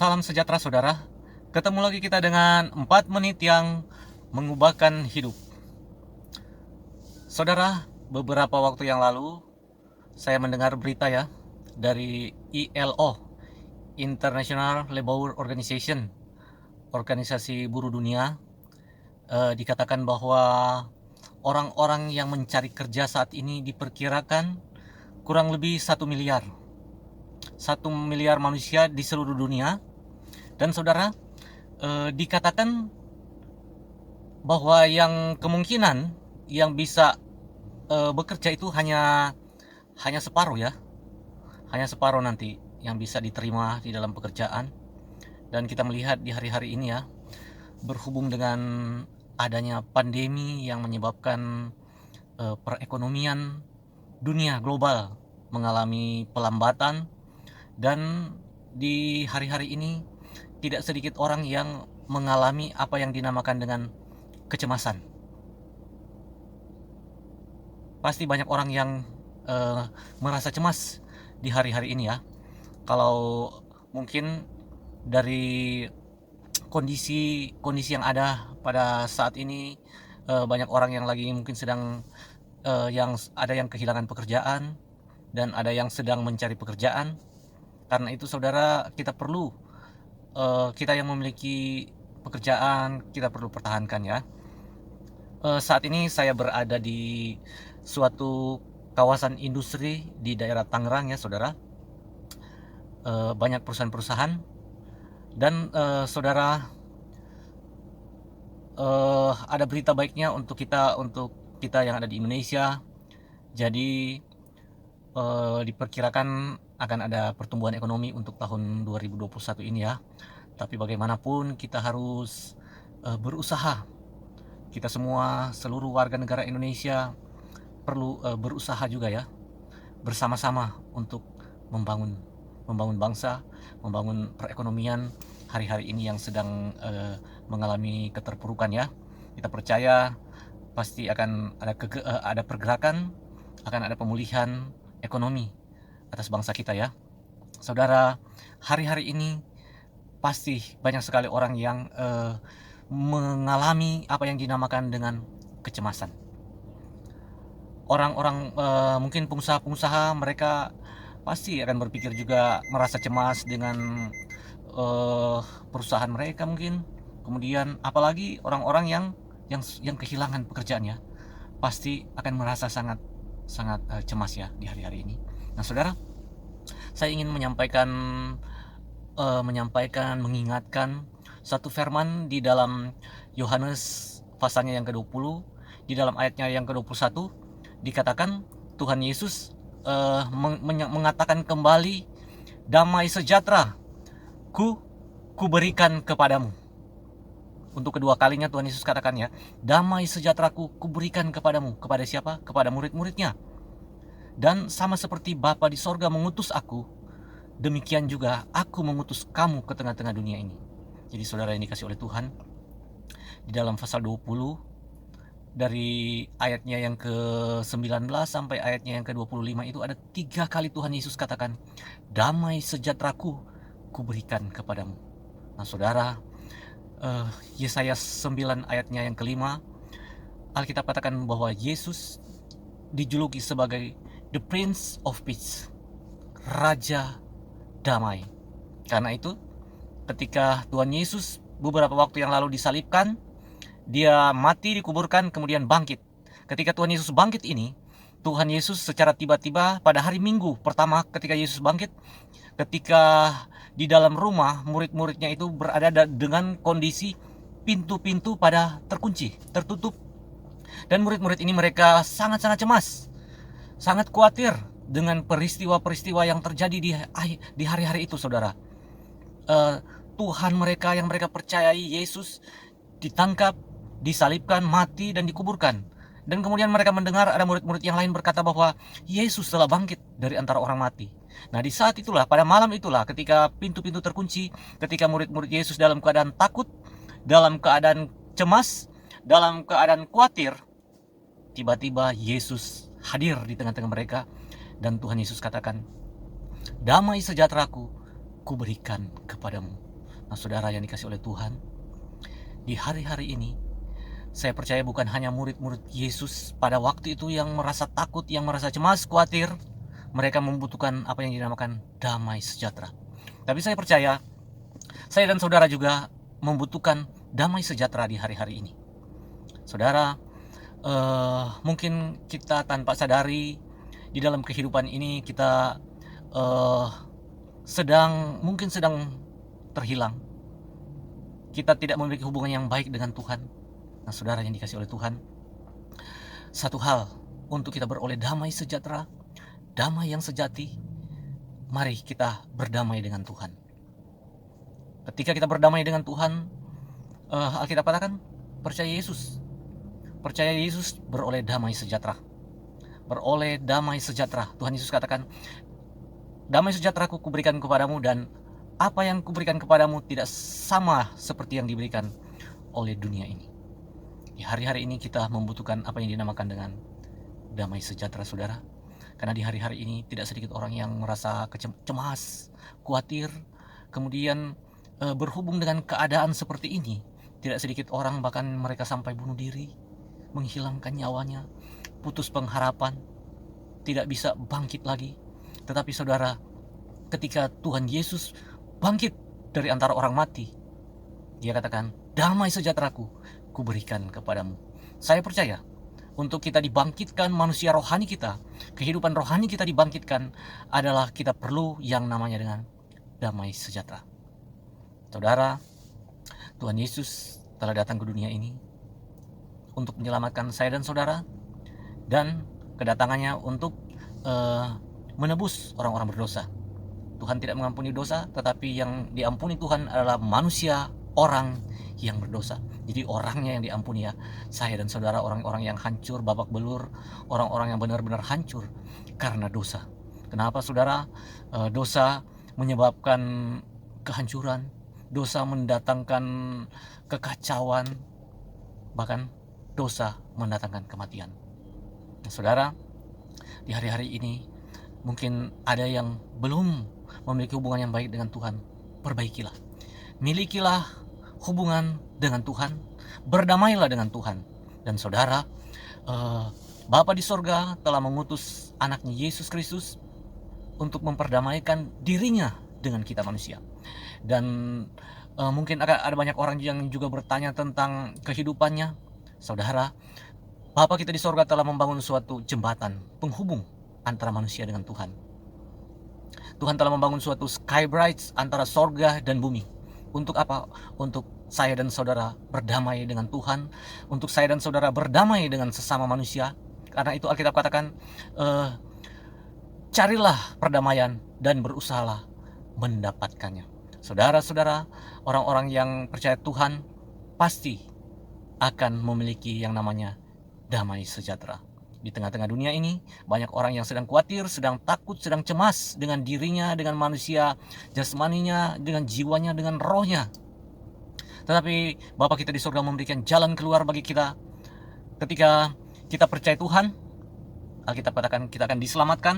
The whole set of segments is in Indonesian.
Salam sejahtera saudara. Ketemu lagi kita dengan 4 menit yang mengubahkan hidup. Saudara, beberapa waktu yang lalu saya mendengar berita ya dari ILO, International Labour Organization, organisasi buruh dunia. Dikatakan bahwa orang-orang yang mencari kerja saat ini diperkirakan kurang lebih 1 miliar manusia di seluruh dunia. Dan saudara, dikatakan bahwa yang kemungkinan yang bisa bekerja itu hanya separuh ya, hanya separuh nanti yang bisa diterima di dalam pekerjaan. Dan kita melihat di hari-hari ini ya, berhubung dengan adanya pandemi yang menyebabkan perekonomian dunia global mengalami pelambatan, dan di hari-hari ini tidak sedikit orang yang mengalami apa yang dinamakan dengan kecemasan. Pasti banyak orang yang merasa cemas di hari-hari ini ya. Kalau mungkin dari kondisi yang ada pada saat ini, banyak orang yang lagi mungkin sedang yang ada yang kehilangan pekerjaan dan ada yang sedang mencari pekerjaan. Karena itu saudara, kita perlu kita yang memiliki pekerjaan kita perlu pertahankan ya. Saat ini saya berada di suatu kawasan industri di daerah Tangerang ya saudara. Banyak perusahaan-perusahaan dan saudara, ada berita baiknya untuk kita yang ada di Indonesia. Jadi diperkirakan akan ada pertumbuhan ekonomi untuk tahun 2021 ini ya. Tapi bagaimanapun kita harus berusaha. Kita semua, seluruh warga negara Indonesia perlu berusaha juga ya, bersama-sama untuk membangun bangsa, membangun perekonomian hari-hari ini yang sedang mengalami keterpurukan ya. Kita percaya pasti akan ada pergerakan, akan ada pemulihan ekonomi atas bangsa kita ya. Saudara, hari-hari ini pasti banyak sekali orang yang mengalami apa yang dinamakan dengan kecemasan. Orang-orang mungkin pengusaha-pengusaha, mereka pasti akan berpikir juga merasa cemas dengan perusahaan mereka mungkin. Kemudian apalagi orang-orang yang kehilangan pekerjaannya, pasti akan merasa sangat cemas ya di hari-hari ini. Nah saudara, saya ingin mengingatkan satu firman di dalam Yohanes pasalnya yang ke-20, di dalam ayatnya yang ke-21 dikatakan Tuhan Yesus mengatakan kembali, damai sejahtera ku berikan kepadamu. Untuk kedua kalinya Tuhan Yesus katakan ya, damai sejahteraku kuberikan kepadamu. Kepada siapa? Kepada murid-muridnya. Dan sama seperti Bapa di sorga mengutus aku, demikian juga aku mengutus kamu ke tengah-tengah dunia ini. Jadi saudara yang dikasih oleh Tuhan, di dalam pasal 20 dari ayatnya yang ke-19 sampai ayatnya yang ke-25 itu ada 3 kali Tuhan Yesus katakan, damai sejahteraku kuberikan kepadamu. Nah saudara, Yesaya 9 ayatnya yang ke-5, Alkitab katakan bahwa Yesus dijuluki sebagai the Prince of Peace, Raja Damai. Karena itu ketika Tuhan Yesus beberapa waktu yang lalu disalibkan, dia mati, dikuburkan, kemudian bangkit. Ketika Tuhan Yesus bangkit ini, Tuhan Yesus secara tiba-tiba pada hari Minggu pertama ketika Yesus bangkit, ketika di dalam rumah murid-muridnya itu berada dengan kondisi pintu-pintu pada tertutup. Dan murid-murid ini mereka sangat-sangat cemas, sangat khawatir dengan peristiwa-peristiwa yang terjadi di hari-hari itu saudara. Tuhan mereka yang mereka percayai, Yesus, ditangkap, disalibkan, mati, dan dikuburkan. Dan kemudian mereka mendengar ada murid-murid yang lain berkata bahwa Yesus telah bangkit dari antara orang mati. Nah di saat itulah, pada malam itulah, ketika pintu-pintu terkunci, ketika murid-murid Yesus dalam keadaan takut, dalam keadaan cemas, dalam keadaan khawatir, tiba-tiba Yesus hadir di tengah-tengah mereka. Dan Tuhan Yesus katakan, damai sejahteraku kuberikan kepadamu. Nah, saudara yang dikasih oleh Tuhan, di hari-hari ini saya percaya bukan hanya murid-murid Yesus pada waktu itu yang merasa takut, yang merasa cemas, khawatir, mereka membutuhkan apa yang dinamakan damai sejahtera. Tapi saya percaya saya dan saudara juga membutuhkan damai sejahtera di hari-hari ini. Saudara, mungkin kita tanpa sadari di dalam kehidupan ini kita mungkin sedang terhilang. Kita tidak memiliki hubungan yang baik dengan Tuhan. Nah, saudara yang dikasih oleh Tuhan, satu hal untuk kita beroleh damai sejahtera, damai yang sejati, mari kita berdamai dengan Tuhan. Ketika kita berdamai dengan Tuhan, Alkitab katakan, percaya Yesus. Percaya Yesus beroleh damai sejahtera. Beroleh damai sejahtera. Tuhan Yesus katakan, damai sejahtera kuberikan kepadamu, dan apa yang kuberikan kepadamu tidak sama seperti yang diberikan oleh dunia ini. Di hari-hari ini kita membutuhkan apa yang dinamakan dengan damai sejahtera, saudara. Karena di hari-hari ini tidak sedikit orang yang merasa cemas, khawatir, kemudian berhubung dengan keadaan seperti ini. Tidak sedikit orang bahkan mereka sampai bunuh diri, menghilangkan nyawanya, putus pengharapan, tidak bisa bangkit lagi. Tetapi saudara, ketika Tuhan Yesus bangkit dari antara orang mati, Dia katakan, damai sejahteraku kuberikan kepadamu. Saya percaya untuk kita dibangkitkan, manusia rohani kita, kehidupan rohani kita dibangkitkan, adalah kita perlu yang namanya dengan damai sejahtera. Saudara, Tuhan Yesus telah datang ke dunia ini untuk menyelamatkan saya dan saudara, dan kedatangannya untuk menebus orang-orang berdosa. Tuhan tidak mengampuni dosa, tetapi yang diampuni Tuhan adalah manusia, orang yang berdosa. Jadi orangnya yang diampuni, ya. Saya dan saudara orang-orang yang hancur, babak belur, orang-orang yang benar-benar hancur karena dosa. Kenapa, saudara? Dosa menyebabkan kehancuran, dosa mendatangkan kekacauan, bahkan dosa mendatangkan kematian. Nah, saudara, di hari-hari ini mungkin ada yang belum memiliki hubungan yang baik dengan Tuhan. Perbaikilah, milikilah hubungan dengan Tuhan, berdamailah dengan Tuhan. Dan saudara, Bapa di sorga telah mengutus anaknya Yesus Kristus untuk memperdamaikan dirinya dengan kita manusia. Dan mungkin ada banyak orang yang juga bertanya tentang kehidupannya. Saudara, Bapa kita di sorga telah membangun suatu jembatan penghubung antara manusia dengan Tuhan. Tuhan telah membangun suatu sky bridge antara sorga dan bumi. Untuk apa? Untuk saya dan saudara berdamai dengan Tuhan, untuk saya dan saudara berdamai dengan sesama manusia. Karena itu Alkitab katakan, carilah perdamaian dan berusahalah mendapatkannya. Saudara-saudara, orang-orang yang percaya Tuhan pasti akan memiliki yang namanya damai sejahtera. Di tengah-tengah dunia ini, banyak orang yang sedang khawatir, sedang takut, sedang cemas dengan dirinya, dengan manusia, jasmaninya, dengan jiwanya, dengan rohnya. Tetapi Bapa kita di surga memberikan jalan keluar bagi kita. Ketika kita percaya Tuhan, Alkitab katakan kita akan diselamatkan,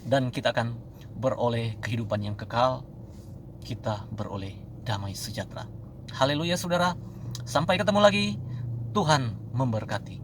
dan kita akan beroleh kehidupan yang kekal. Kita beroleh damai sejahtera. Haleluya, saudara. Sampai ketemu lagi. Tuhan memberkati.